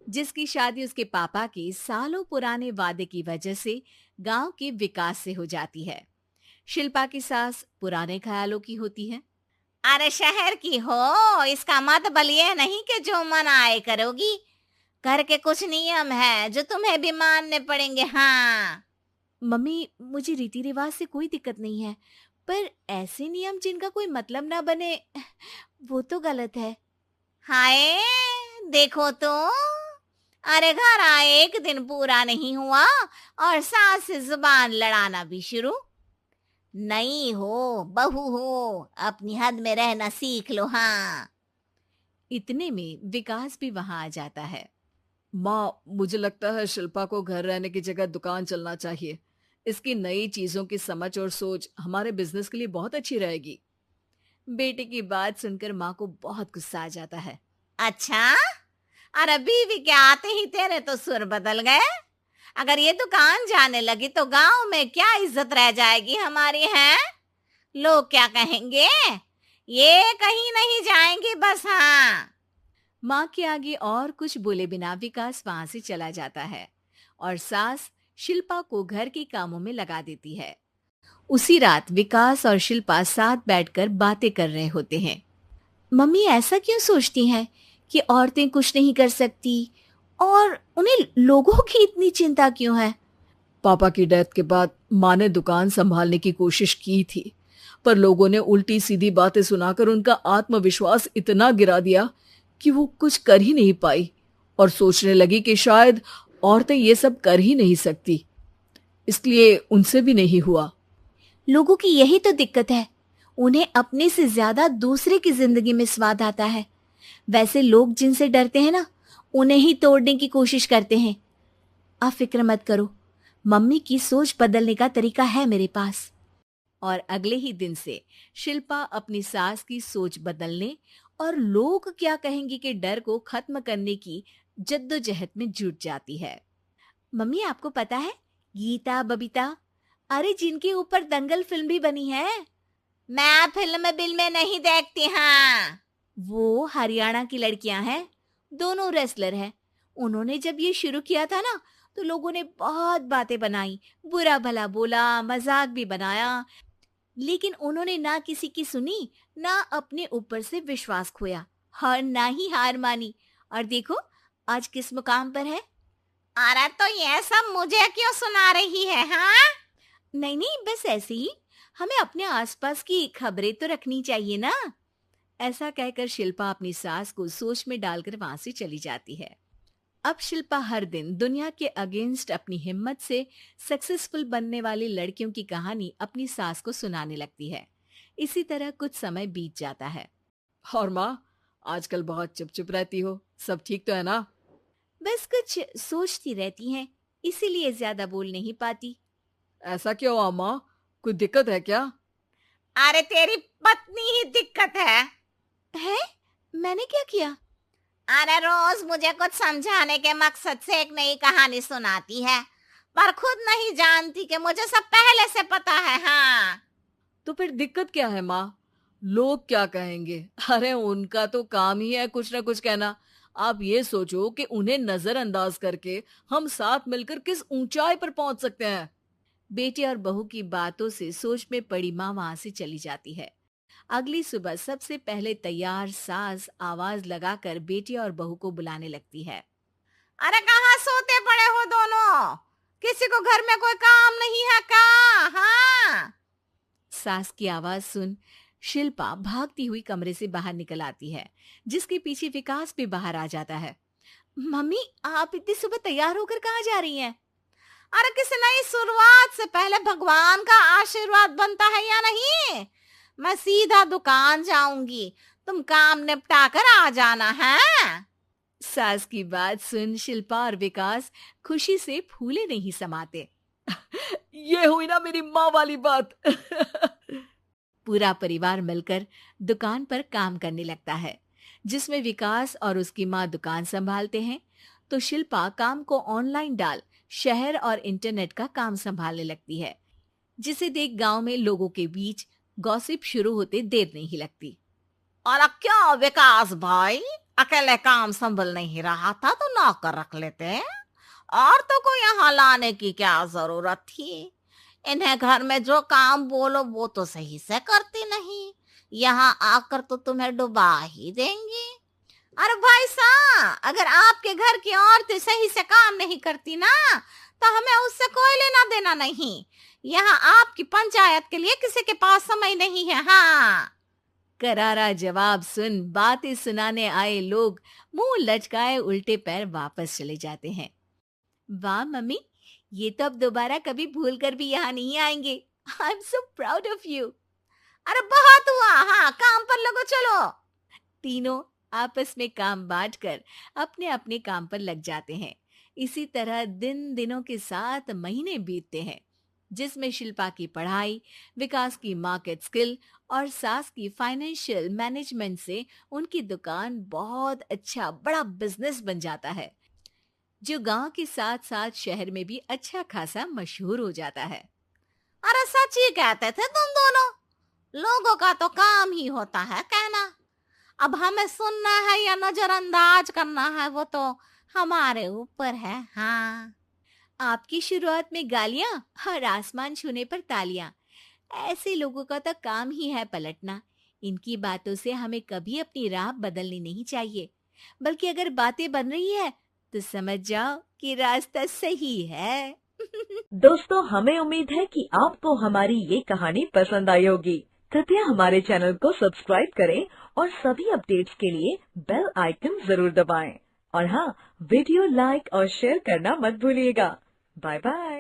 जिसकी शादी उसके पापा के सालों पुराने वादे की वजह से गांव के विकास से हो जाती है। शिल्पा की सास पुराने ख्यालों की होती है। अरे शहर की हो, इसका मतलब ये नहीं कि जो मन आए करोगी। घर के कुछ नियम है जो तुम्हें भी मानने पड़ेंगे। हाँ। मम्मी, मुझे रीति रिवाज से कोई दिक्कत नहीं है, पर ऐसे नियम जिनका कोई मतलब ना बने, वो तो गलत है। हाय, देखो तो। अरे घर आए एक दिन पूरा नहीं हुआ और सास से जुबान लड़ाना भी शुरू। नई हो, बहू हो, अपनी हद में रहना सीख लो। हाँ। इतने में विकास भी वहां आ जाता है। माँ, मुझे लगता है शिल्पा को घर रहने की जगह दुकान चलना चाहिए। इसकी नई चीजों की समझ और सोच हमारे बिजनेस के लिए बहुत अच्छी रहेगी। बेटे की बात सुनकर माँ को बहुत गुस्सा आ जाता है। अच्छा, अरे बीवी के आते ही तेरे तो सुर बदल गए। अगर ये दुकान जाने लगी तो गांव में क्या इज्जत रह जाएगी हमारी है? लोग क्या कहेंगे? ये कहीं नहीं जाएंगी बस। हाँ। माँ के आगे और कुछ बोले बिना विकास वहां से चला जाता है और सास शिल्पा को घर के कामों में लगा देती है। उसी रात विकास और शिल्पा साथ बैठकर बातें कर रहे होते हैं। मम्मी ऐसा क्यों सोचती हैं कि औरतें कुछ नहीं कर सकती, और उन्हें लोगों की इतनी चिंता क्यों है? पापा की डेथ के बाद माँ ने दुकान संभालने की कोशिश की थी, पर लोगों ने उल्टी सीधी बातें सुनाकर उनका आत्मविश्वास इतना गिरा दिया कि वो कुछ कर ही नहीं पाई और सोचने लगी कि शायद औरतें ये सब कर ही नहीं सकती। इसलिए उनसे भी नहीं हुआ। लोगों की यही तो दिक्कत है, उन्हें अपने से ज्यादा दूसरे की जिंदगी में स्वाद आता है। वैसे लोग जिनसे डरते हैं ना, उन्हें ही तोड़ने की कोशिश करते हैं। आप फिक्र मत करो, मम्मी की सोच बदलने का तरीका है मेरे पास। और अगले ही दिन से शिल्पा अपनी सास की सोच बदलने और लोग क्या कहेंगे के डर को खत्म करने की जद्दोजहद में जुट जाती है। मम्मी, आपको पता है, गीता बबीता, अरे जिनके ऊपर दंगल फिल्म भी बनी है, मैं फिल्म बिल में नहीं देखती। हाँ। वो हरियाणा की लड़कियां हैं। दोनों रेसलर हैं। उन्होंने जब ये शुरू किया था ना, तो लोगों ने बहुत बातें बनाई, बुरा भला बोला, मजाक भी बनाया, लेकिन उन्होंने ना किसी की सुनी, ना अपने ऊपर से विश्वास खोया और ना ही हार मानी। और देखो आज किस मुकाम पर है। अरे तो ये सब मुझे क्यों सुना रही है? हाँ। नहीं नहीं, बस ऐसे ही, हमें अपने आसपास की खबरें तो रखनी चाहिए ना। ऐसा कहकर शिल्पा अपनी सास को सोच में डालकर वहां से चली जाती है। अब शिल्पा हर दिन दुनिया के अगेंस्ट अपनी हिम्मत से सक्सेसफुल बनने वाली लड़कियों की कहानी अपनी सास को सुनाने लगती है। इसी तरह कुछ समय बीत जाता है। और माँ, आजकल बहुत चुप चुप रहती हो, सब ठीक तो है ना? बस कुछ सोचती रहती हैं, इसीलिए ज्यादा बोल नहीं पाती। ऐसा क्यों हुआ माँ? कोई दिक्कत है क्या? अरे तेरी पत्नी ही दिक्कत है। है? मैंने क्या किया? अरे रोज मुझे कुछ समझाने के मकसद से एक नई कहानी सुनाती है, पर खुद नहीं जानती कि मुझे सब पहले से पता है। हाँ। तो फिर दिक्कत क्या है माँ? लोग क्या कहेंगे? अरे उनका तो काम ही है कुछ ना कुछ कहना। आप ये सोचो कि उन्हें नजरअंदाज करके हम साथ मिलकर किस ऊंचाई पर पहुंच सकते हैं। बेटे और बहू की बातों से सोच में पड़ी माँ वहां से चली जाती है। अगली सुबह सबसे पहले तैयार सास आवाज लगाकर बेटे और बहू को बुलाने लगती है। अरे कहाँ सोते पड़े हो दोनों? किसी को घर में कोई काम नहीं है का? हाँ। सास की आवाज सुन शिल्पा भागती हुई कमरे से बाहर निकल आती है, जिसके पीछे विकास भी बाहर आ जाता है। मम्मी, आप इतनी सुबह तैयार होकर कहाँ जा रही हैं? अरे किसी नई शुरुआत से पहले भगवान का आशीर्वाद बनता है या नहीं? मैं सीधा दुकान जाऊंगी, तुम काम निपटा कर आ जाना है। सास की बात सुन शिल्पा और विकास खुशी से फूले नहीं समाते। ये हुई ना मेरी माँ वाली बात। पूरा परिवार मिलकर दुकान पर काम करने लगता है, जिसमें विकास और उसकी माँ दुकान संभालते हैं, तो शिल्पा काम को ऑनलाइन डाल शहर और इंटरनेट का काम संभालने लगती है, जिसे देख गांव में लोगों के बीच गॉसिप शुरू होते देर नहीं लगती। और अब क्या विकास भाई, अकेले काम संभल नहीं रहा था तो नौकर रख लेते, और तो को यहाँ लाने की क्या जरूरत थी। इन्हें घर में जो काम बोलो वो तो सही से करती नहीं, यहाँ आकर तो तुम्हें डुबा ही देंगी। अरे भाई साहब, अगर आपके घर की औरतें सही से काम नहीं करती ना तो हमें उससे कोई लेना देना नहीं। यहाँ आपकी पंचायत के लिए किसी के पास समय नहीं है। हाँ, करारा जवाब सुन बातें सुनाने आए लोग मुंह लटकाए उल्टे पैर वापस चले जाते हैं। वाह मम्मी, ये तो अब दोबारा कभी भूल कर भी यहाँ नहीं आएंगे। I am so proud of you. अरे बहुत हुआ, हाँ काम पर लगो चलो। तीनों आपस में काम बांटकर अपने अपने काम पर लग जाते हैं। इसी तरह दिनों के साथ महीने बीतते हैं, जिसमें शिल्पा की पढ़ाई, विकास की मार्केट स्किल और सास की फाइनेंशियल मैनेजमेंट से उनकी दुकान बहुत अच्छा बड़ा बिजनेस बन जाता है, जो गांव के साथ साथ शहर में भी अच्छा खासा मशहूर हो जाता है। अरे सच ही कहते थे तुम दोनों, लोगों का तो काम ही होता है कहना। अब हमें सुनना है या नजरअंदाज करना है वो तो हमारे ऊपर है। हाँ, आपकी शुरुआत में गालियां और आसमान छूने पर तालियां, ऐसे लोगों का तो काम ही है पलटना। इनकी बातों से हमें कभी अपनी राह बदलनी नहीं चाहिए, बल्कि अगर बातें बन रही है तो समझ जाओ कि रास्ता सही है। दोस्तों, हमें उम्मीद है कि आपको हमारी ये कहानी पसंद आई होगी। कृपया हमारे चैनल को सब्सक्राइब करें और सभी अपडेट्स के लिए बेल आइकन जरूर दबाएं। और हाँ, वीडियो लाइक और शेयर करना मत भूलिएगा। Bye bye.